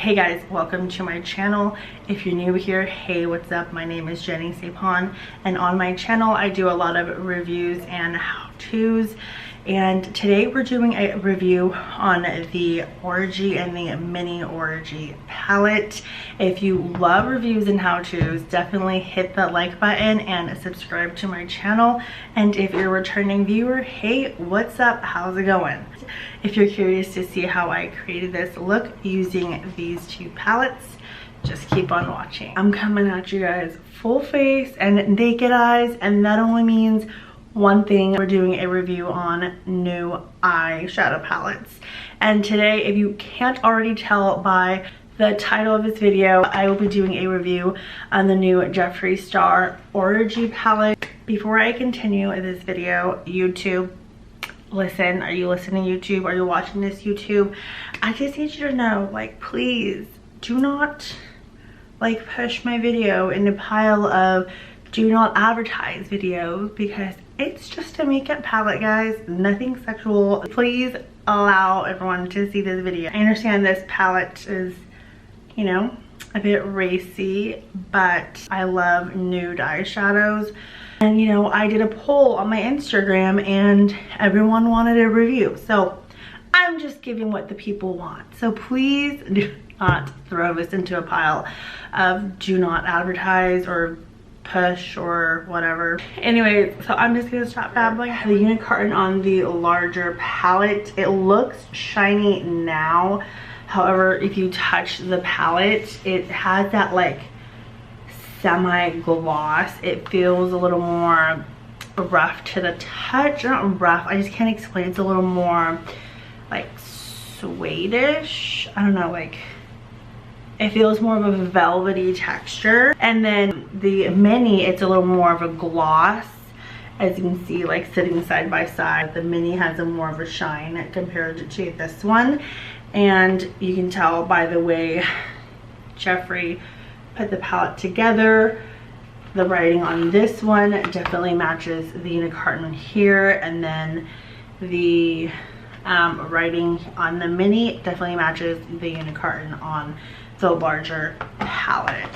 Hey guys, welcome to my channel. If you're new here, hey, what's up? My name is Jenny Sapon, and on my channel I do a lot of reviews and how-tos, and today we're doing a review on the Orgy and the Mini Orgy palette. If you love reviews and how-tos, definitely hit the like button and subscribe to my channel. And if you're a returning viewer, hey, what's up? How's it going? If you're curious to see how I created this look using these two palettes, just keep on watching. I'm coming at you guys full face and naked eyes, and that only means one thing. We're doing a review on new eyeshadow palettes. And today, if you can't already tell by the title of this video, I will be doing a review on the new Jeffree Star Orgy palette. Before I continue this video, YouTube, listen, are you listening YouTube? Are you watching this YouTube? I just need you to know, like, please do not like push my video in a pile of do not advertise videos, because it's just a makeup palette, guys, nothing sexual. Please allow everyone to see this video. I understand this palette is, you know, a bit racy, but I love nude eyeshadows. And you know, I did a poll on my Instagram and everyone wanted a review, so I'm just giving what the people want. So please do not throw this into a pile of do not advertise or push or whatever. Anyway, so I'm just gonna stop babbling. I have the unit carton on the larger palette. It looks shiny now. However, if you touch the palette, it has that like semi-gloss. It feels a little more rough to the touch. Not rough, I just can't explain. It's a little more like suede-ish. I don't know, like it feels more of a velvety texture. And then the mini, it's a little more of a gloss. As you can see, like sitting side by side, the mini has a more of a shine compared to this one. And you can tell by the way Jeffree put the palette together, the writing on this one definitely matches the unit carton here, and then the writing on the mini definitely matches the unit carton on the larger palette.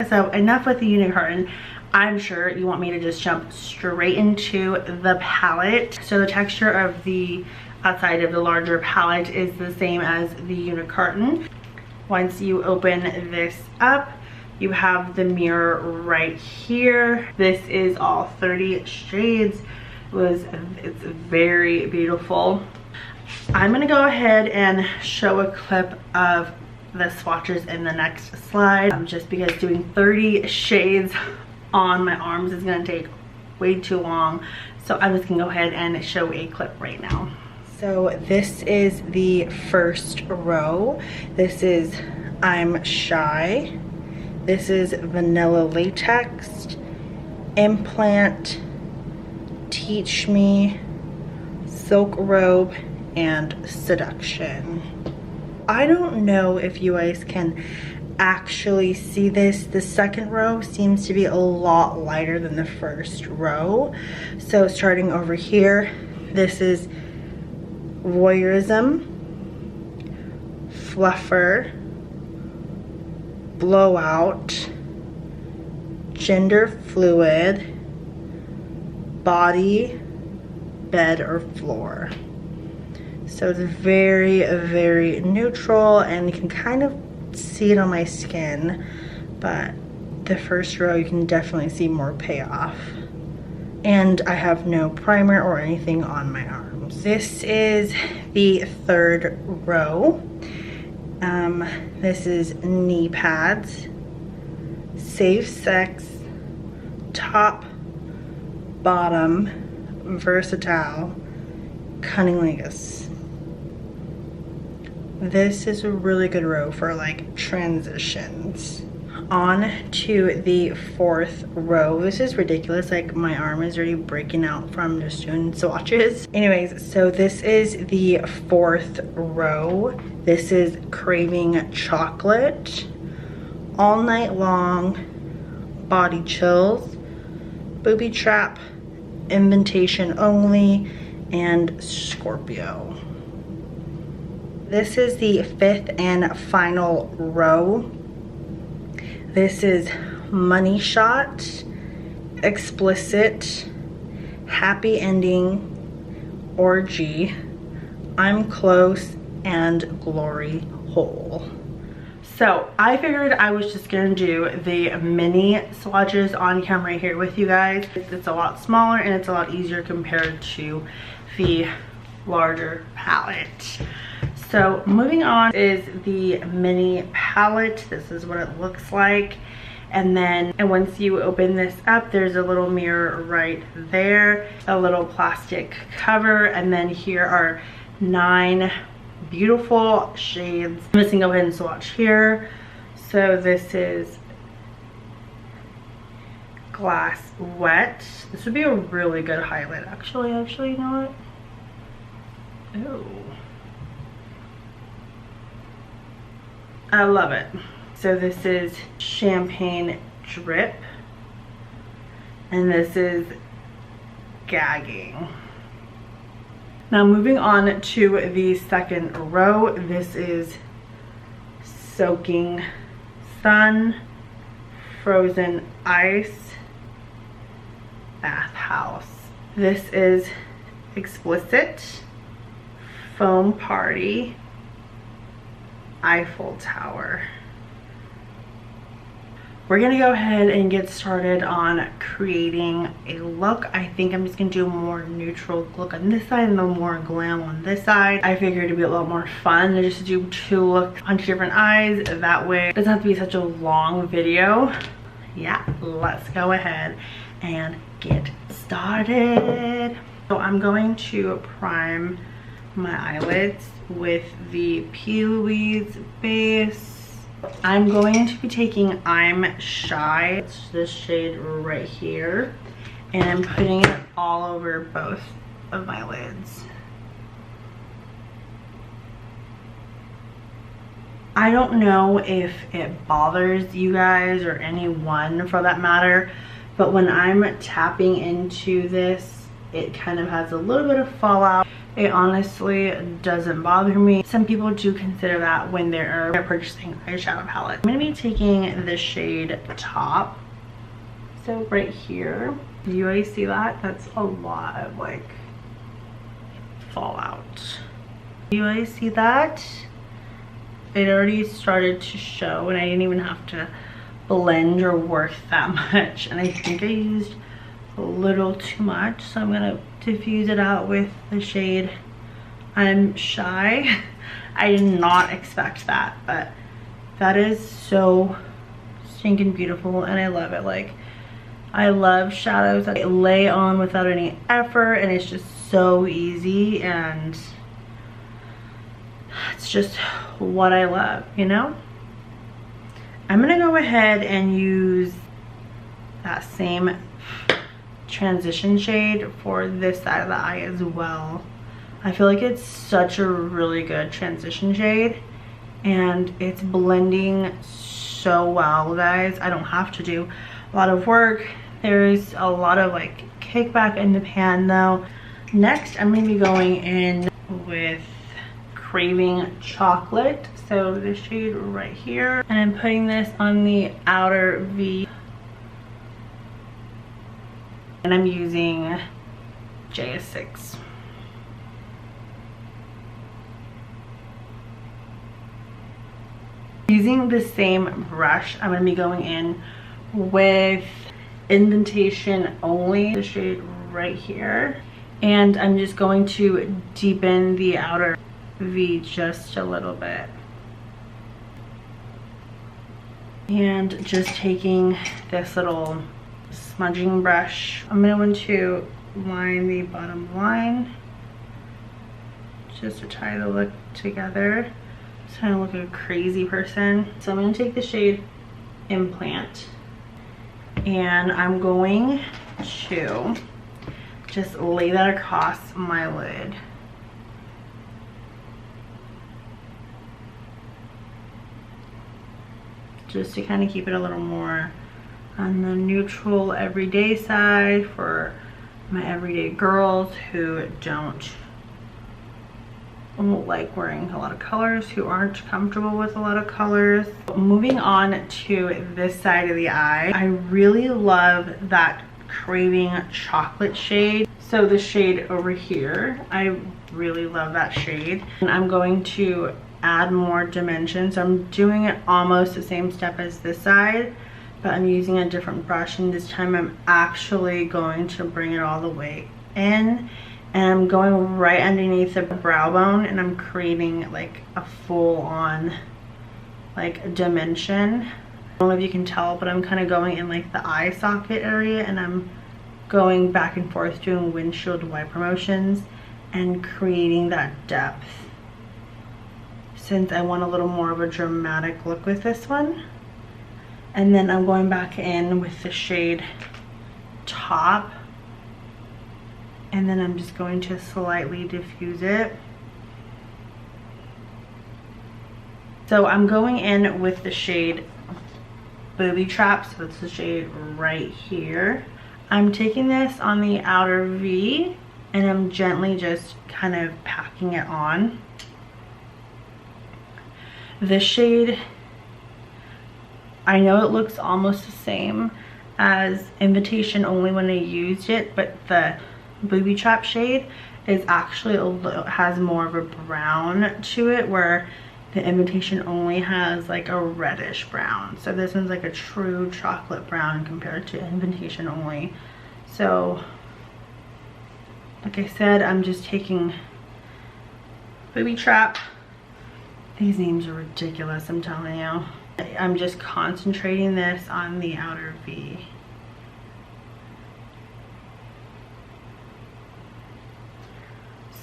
So enough with the unit carton. I'm sure you want me to just jump straight into the palette. So the texture of the outside of the larger palette is the same as the unit carton. Once you open this up, you have the mirror right here. This is all 30 shades. It's very beautiful. I'm gonna go ahead and show a clip of the swatches in the next slide, just because doing 30 shades on my arms is gonna take way too long. So I'm just gonna go ahead and show a clip right now. So this is the first row. This is I'm Shy. This is Vanilla Latex, Implant, Teach Me, Silk Robe, and Seduction. I don't know if you guys can actually see this. The second row seems to be a lot lighter than the first row. So starting over here, this is Voyeurism, Fluffer, Blowout, Gender Fluid, Body, Bed, or Floor. So it's very, very neutral, and you can kind of see it on my skin, but the first row you can definitely see more payoff. And I have no primer or anything on my arms. This is the third row. This is knee pads, safe sex, top, bottom, versatile, cunnilingus. This is a really good row for like transitions. On to the fourth row. This is ridiculous, like my arm is already breaking out from just doing swatches. Anyways, so this is the fourth row. This is Craving Chocolate, All Night Long, Body Chills, Booby Trap, Invitation Only, and Scorpio. This is the 5th and final row. This is Money Shot, Explicit, Happy Ending, Orgy, I'm Close, and Glory Hole. So I figured I was just gonna do the mini swatches on camera here with you guys. It's a lot smaller and it's a lot easier compared to the larger palette. So moving on is the mini palette. This is what it looks like. And once you open this up, there's a little mirror right there, a little plastic cover, and then here are 9 beautiful shades. I'm just gonna go ahead and swatch here. So this is Glass Wet. This would be a really good highlight. Actually, you know what? Oh, I love it. So this is Champagne Drip, and this is Gagging. Now moving on to the second row, this is Soaking Sun, Frozen Ice, Bathhouse. This is Explicit, Foam Party, Eiffel Tower. We're gonna go ahead and get started on creating a look. I think I'm just gonna do a more neutral look on this side and then more glam on this side. I figured it'd be a lot more fun to just do 2 looks on 2 different eyes. That way it doesn't have to be such a long video. Yeah, let's go ahead and get started. So I'm going to prime my eyelids with the P. Louise base. I'm going to be taking I'm Shy, it's this shade right here, and I'm putting it all over both of my lids. I don't know if it bothers you guys or anyone for that matter, but when I'm tapping into this, it kind of has a little bit of fallout. It honestly doesn't bother me. Some people do consider that when they're purchasing eyeshadow palettes. I'm going to be taking the shade Top. So right here, do you guys see that? That's a lot of like fallout. Do you guys see that? It already started to show and I didn't even have to blend or work that much. And I think I used a little too much, so I'm gonna diffuse it out with the shade I'm Shy. I did not expect that, but that is so stinking beautiful and I love it. Like, I love shadows that I lay on without any effort and it's just so easy and it's just what I love, you know? I'm gonna go ahead and use that same transition shade for this side of the eye as well. I feel like it's such a really good transition shade and it's blending so well, guys. I don't have to do a lot of work. There's a lot of like kickback in the pan though. Next, I'm going to be going in with Craving Chocolate. So this shade right here, and I'm putting this on the outer V. And I'm using JS6. Using the same brush, I'm going to be going in with Indentation Only, the shade right here. And I'm just going to deepen the outer V just a little bit. And just taking this little smudging brush, I'm going to line the bottom line just to tie the look together. Just kind of look like a crazy person. So I'm going to take the shade Implant and I'm going to just lay that across my lid. Just to kind of keep it a little more on the neutral everyday side for my everyday girls who don't like wearing a lot of colors, who aren't comfortable with a lot of colors. Moving on to this side of the eye, I really love that Craving chocolate shade. So the shade over here, I really love that shade. And I'm going to add more dimension. So I'm doing it almost the same step as this side, but I'm using a different brush, and this time I'm actually going to bring it all the way in, and I'm going right underneath the brow bone, and I'm creating like a full-on like dimension. I don't know if you can tell, but I'm kind of going in like the eye socket area, and I'm going back and forth doing windshield wiper motions and creating that depth, since I want a little more of a dramatic look with this one. And then I'm going back in with the shade Top, and then I'm just going to slightly diffuse it. So I'm going in with the shade Booby Trap, so it's the shade right here. I'm taking this on the outer V, and I'm gently just kind of packing it on. This shade, I know it looks almost the same as Invitation Only when I used it, but the Booby Trap shade is actually has more of a brown to it, where the Invitation Only has like a reddish brown. So this one's like a true chocolate brown compared to Invitation Only. So like I said, I'm just taking Booby Trap. These names are ridiculous, I'm telling you. I'm just concentrating this on the outer V.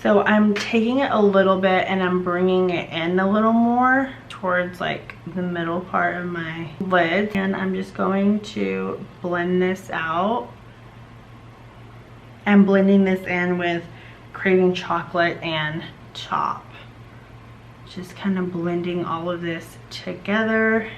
So I'm taking it a little bit and I'm bringing it in a little more towards like the middle part of my lid. And I'm just going to blend this out. I'm blending this in with Craving Chocolate and Top. Just kind of blending all of this together.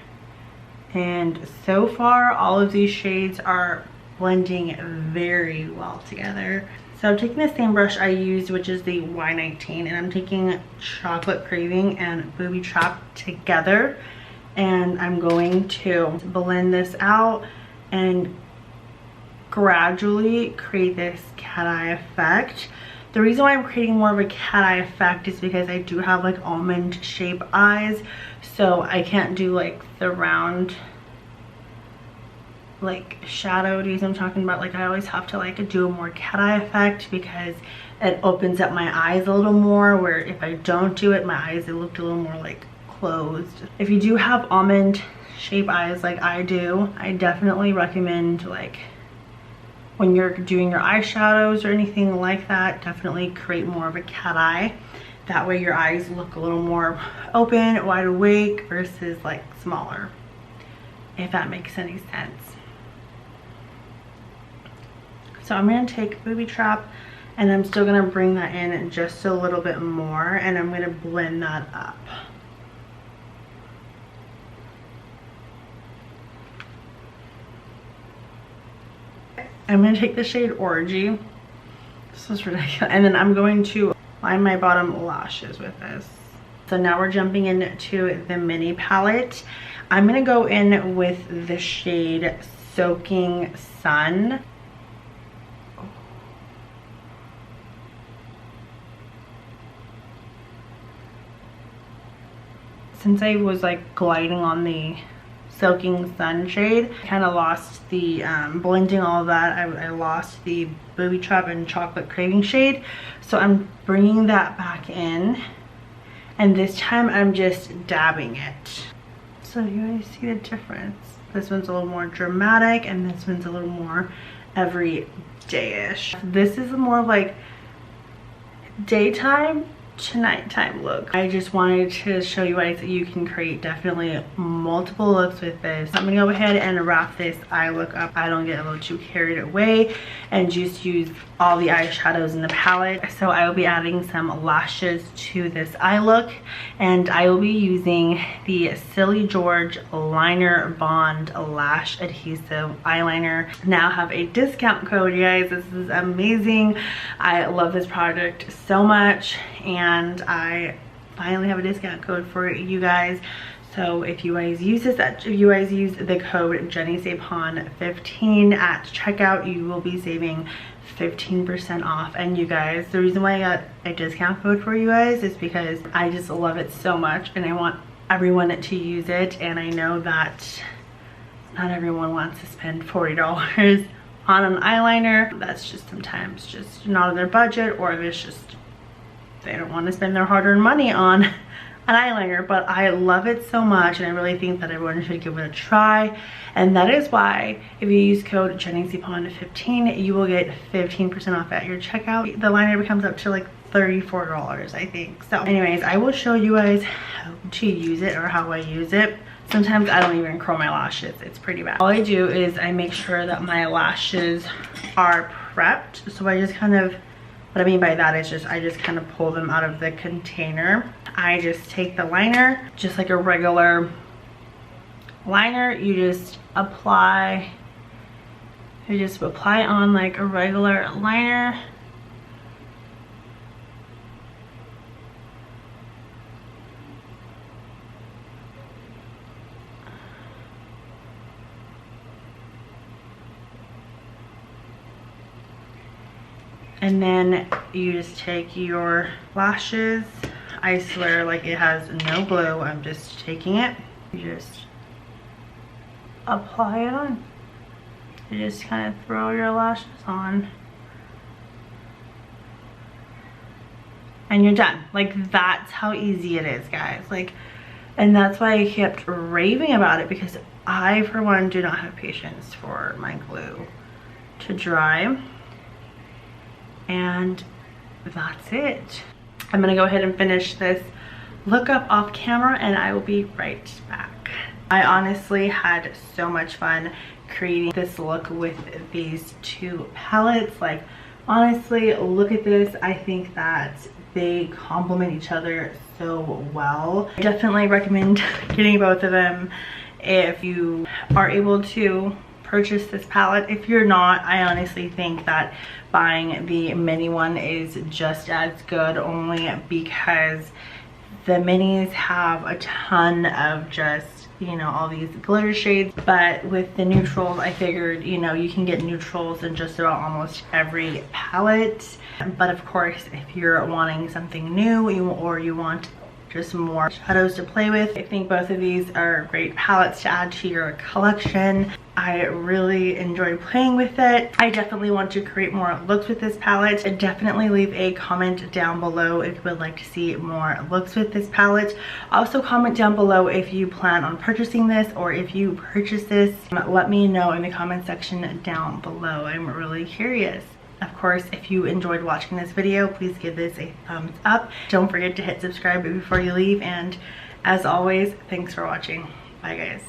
And so far, all of these shades are blending very well together. So I'm taking the same brush I used, which is the Y19, and I'm taking Chocolate Craving and Booby Trap together, and I'm going to blend this out and gradually create this cat eye effect. The reason why I'm creating more of a cat eye effect is because I do have like almond shape eyes, so I can't do like the round like shadows I'm talking about. Like I always have to like do a more cat eye effect because it opens up my eyes a little more, where if I don't do it, my eyes, they look a little more like closed. If you do have almond shape eyes like I do, I definitely recommend, like when you're doing your eyeshadows or anything like that, definitely create more of a cat eye. That way your eyes look a little more open, wide awake, versus like smaller, if that makes any sense. So I'm going to take Booby Trap, and I'm still going to bring that in just a little bit more, and I'm going to blend that up. I'm going to take the shade Orgy. This is ridiculous. And then I'm going to line my bottom lashes with this. So now we're jumping into the mini palette. I'm going to go in with the shade Soaking Sun. Since I was like gliding on the Soaking Sun shade, I kind of lost the blending all of that. I lost the Booby Trap and Chocolate Craving shade, so I'm bringing that back in, and this time I'm just dabbing it. So you guys see the difference. This one's a little more dramatic, and this one's a little more everyday-ish. This is more of like daytime to nighttime look. I just wanted to show you guys that you can create definitely multiple looks with this. I'm gonna go ahead and wrap this eye look up. I don't get a little too carried away and just use all the eyeshadows in the palette. So I will be adding some lashes to this eye look, and I will be using the Silly George Liner Bond Lash Adhesive Eyeliner. Now have a discount code, you guys. This is amazing. I love this product so much, and I finally have a discount code for you guys. So if you guys use this, if you guys use the code JennySavePon15 at checkout, you will be saving 15% off. And you guys, the reason why I got a discount code for you guys is because I just love it so much and I want everyone to use it. And I know that not everyone wants to spend $40 on an eyeliner. That's just sometimes just not on their budget, or it's just they don't want to spend their hard-earned money on an eyeliner. But I love it so much and I really think that everyone should give it a try. And that is why if you use code JennySavePon15, you will get 15% off at your checkout. The liner becomes up to like $34, I think. So anyways, I will show you guys how to use it, or how I use it. Sometimes I don't even curl my lashes. It's pretty bad. All I do is I make sure that my lashes are prepped. So I just kind of, what I mean by that is I just kind of pull them out of the container. I just take the liner, just like a regular liner. You just apply on like a regular liner. And then you just take your lashes. I swear, like, it has no glue. I'm just taking it. You just apply it on. You just kind of throw your lashes on. And you're done. Like, that's how easy it is, guys. Like, and that's why I kept raving about it, because I, for one, do not have patience for my glue to dry. And that's it. I'm gonna go ahead and finish this look up off camera and I will be right back. I honestly had so much fun creating this look with these two palettes. Like, honestly, look at this. I think that they complement each other so well. I definitely recommend getting both of them if you are able to purchase this palette. If you're not, I honestly think that buying the mini one is just as good, only because the minis have a ton of just, you know, all these glitter shades. But with the neutrals, I figured, you know, you can get neutrals in just about almost every palette. But of course, if you're wanting something new, or you want just more shadows to play with, I think both of these are great palettes to add to your collection. I really enjoy playing with it. I definitely want to create more looks with this palette. Definitely leave a comment down below if you would like to see more looks with this palette. Also comment down below if you plan on purchasing this, or if you purchase this. Let me know in the comment section down below. I'm really curious. Of course, if you enjoyed watching this video, please give this a thumbs up. Don't forget to hit subscribe before you leave. And as always, thanks for watching. Bye, guys.